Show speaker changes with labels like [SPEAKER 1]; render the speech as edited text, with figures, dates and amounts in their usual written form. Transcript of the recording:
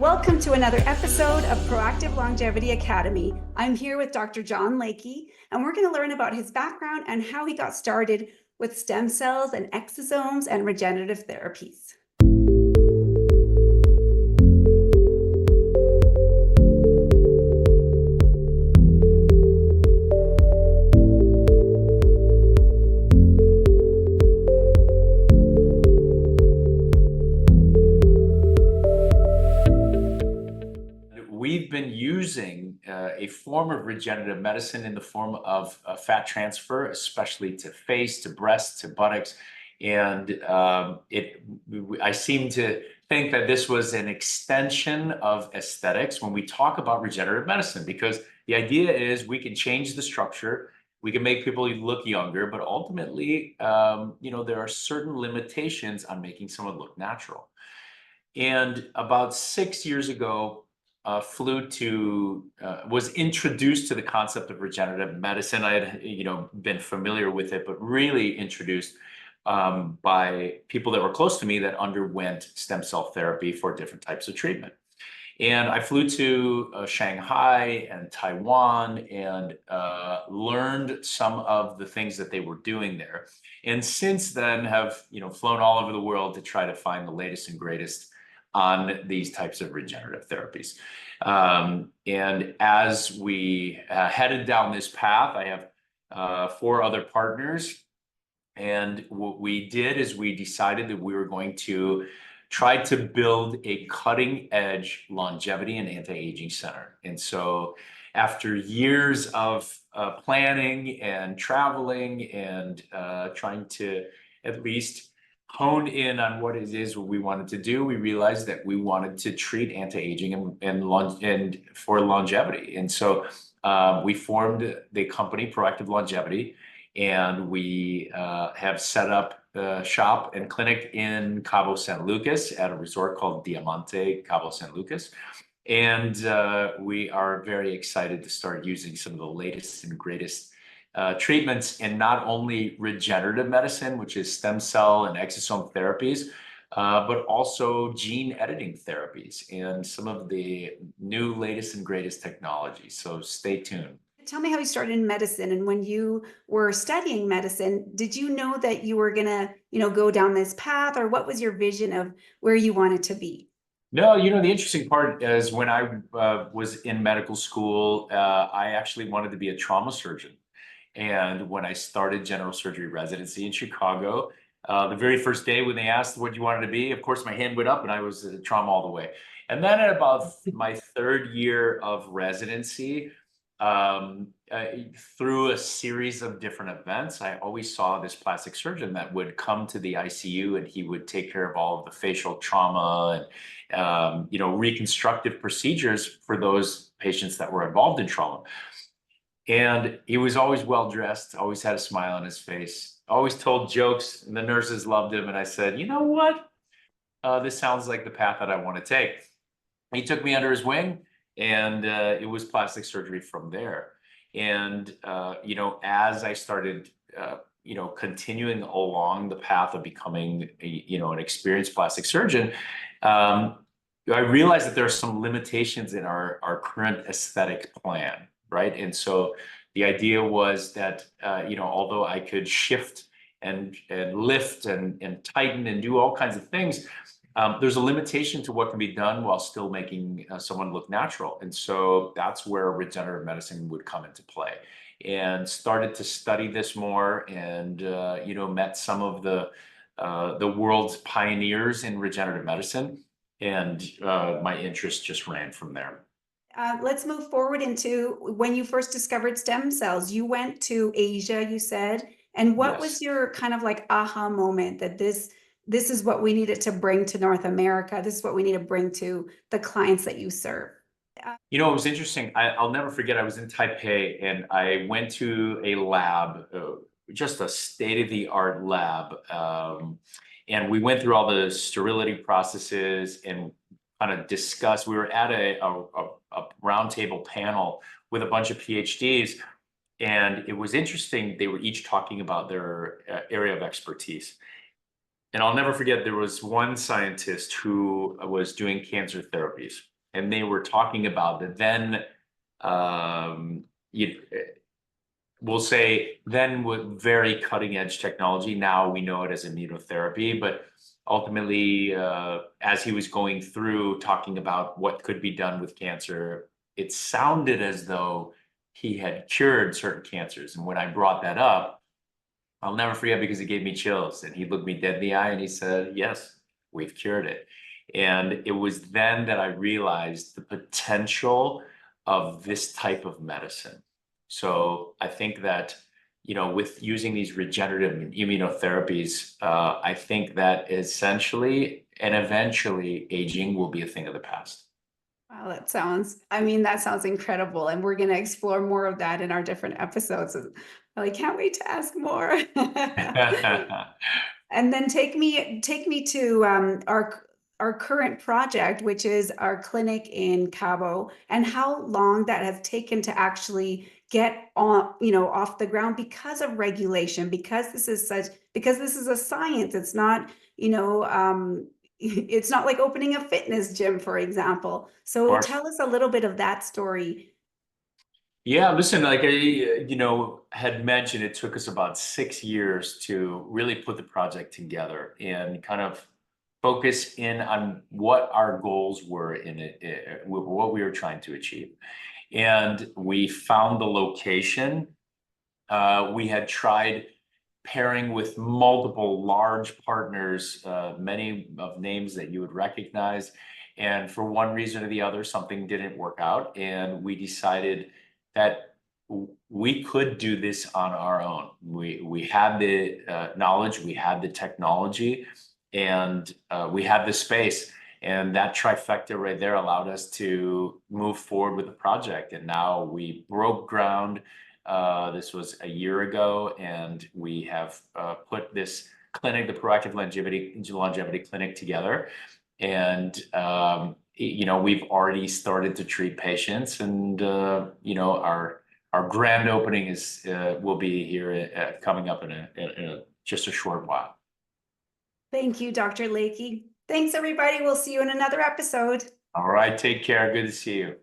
[SPEAKER 1] Welcome to another episode of Proactive Longevity Academy. I'm here with Dr. John Layke, and we're going to learn about his background and how he got started with stem cells and exosomes and regenerative therapies.
[SPEAKER 2] We've been using a form of regenerative medicine in the form of fat transfer, especially to face, to breast, to buttocks. And I seem to think that this was an extension of aesthetics when we talk about regenerative medicine, because the idea is we can change the structure, we can make people look younger, but ultimately, there are certain limitations on making someone look natural. And about 6 years ago, was introduced to the concept of regenerative medicine. I had, been familiar with it, but really introduced by people that were close to me that underwent stem cell therapy for different types of treatment. And I flew to Shanghai and Taiwan and learned some of the things that they were doing there. And since then have, flown all over the world to try to find the latest and greatest on these types of regenerative therapies. And as we headed down this path, I have 4 other partners. And what we did is we decided that we were going to try to build a cutting edge longevity and anti-aging center. And so after years of planning and traveling and trying to at least hone in on what it is we wanted to do, we realized that we wanted to treat anti-aging and for longevity. And so we formed the company Proactive Longevity, and we have set up a shop and clinic in Cabo San Lucas at a resort called Diamante Cabo San Lucas. And we are very excited to start using some of the latest and greatest treatments in not only regenerative medicine, which is stem cell and exosome therapies, but also gene editing therapies and some of the new latest and greatest technologies. So stay tuned.
[SPEAKER 1] Tell me how you started in medicine, and when you were studying medicine, did you know that you were gonna, go down this path, or what was your vision of where you wanted to be?
[SPEAKER 2] No, the interesting part is when I was in medical school, I actually wanted to be a trauma surgeon. And when I started general surgery residency in Chicago, the very first day when they asked what you wanted to be, of course, my hand went up and I was trauma all the way. And then at about my 3rd year of residency, through a series of different events, I always saw this plastic surgeon that would come to the ICU, and he would take care of all of the facial trauma and, reconstructive procedures for those patients that were involved in trauma. And he was always well-dressed, always had a smile on his face, always told jokes, and the nurses loved him. And I said, you know what? This sounds like the path that I want to take. He took me under his wing, and it was plastic surgery from there. And, as I started, continuing along the path of becoming, an experienced plastic surgeon, I realized that there are some limitations in our current aesthetic plan. Right. And so the idea was that, although I could shift and lift and tighten and do all kinds of things, there's a limitation to what can be done while still making someone look natural. And so that's where regenerative medicine would come into play, and started to study this more and, met some of the world's pioneers in regenerative medicine. And my interest just ran from there.
[SPEAKER 1] Let's move forward into when you first discovered stem cells. You went to Asia, you said, and what was
[SPEAKER 2] Yes.
[SPEAKER 1] your kind of like aha moment that this is what we needed to bring to North America? This is what we need to bring to the clients that you serve.
[SPEAKER 2] It was interesting. I'll never forget. I was in Taipei and I went to a lab, just a state-of-the-art lab. And we went through all the sterility processes and kind of discussed. We were at a roundtable panel with a bunch of PhDs. And it was interesting. They were each talking about their area of expertise. And I'll never forget, there was one scientist who was doing cancer therapies. and they were talking about the then, you, we'll say then with very cutting edge technology. Now we know it as immunotherapy, but ultimately, as he was going through talking about what could be done with cancer, it sounded as though he had cured certain cancers. And when I brought that up, I'll never forget because it gave me chills. And he looked me dead in the eye and he said, "Yes, we've cured it." And it was then that I realized the potential of this type of medicine. So I think that, with using these regenerative immunotherapies, I think that essentially and eventually aging will be a thing of the past.
[SPEAKER 1] Wow, that sounds incredible. And we're going to explore more of that in our different episodes. I can't wait to ask more. And then take me to our current project, which is our clinic in Cabo, and how long that has taken to actually get on, off the ground because of regulation, because this is a science. It's not, it's not like opening a fitness gym, for example.
[SPEAKER 2] Of
[SPEAKER 1] So
[SPEAKER 2] course.
[SPEAKER 1] tell us a little bit of that story.
[SPEAKER 2] Yeah, listen, like I, had mentioned, it took us about 6 years to really put the project together and kind of focus in on what our goals were in it, what we were trying to achieve. And we found the location. We had tried pairing with multiple large partners, many of names that you would recognize. And for one reason or the other, something didn't work out. And we decided that we could do this on our own. We had the knowledge, we had the technology, and we had the space. And that trifecta right there allowed us to move forward with the project. And now we broke ground. This was a year ago, and we have put this clinic, the Proactive Longevity Clinic, together. And we've already started to treat patients, and our grand opening will be here coming up in just a short while.
[SPEAKER 1] Thank you, Dr. Layke. Thanks, everybody. We'll see you in another episode.
[SPEAKER 2] All right, take care. Good to see you.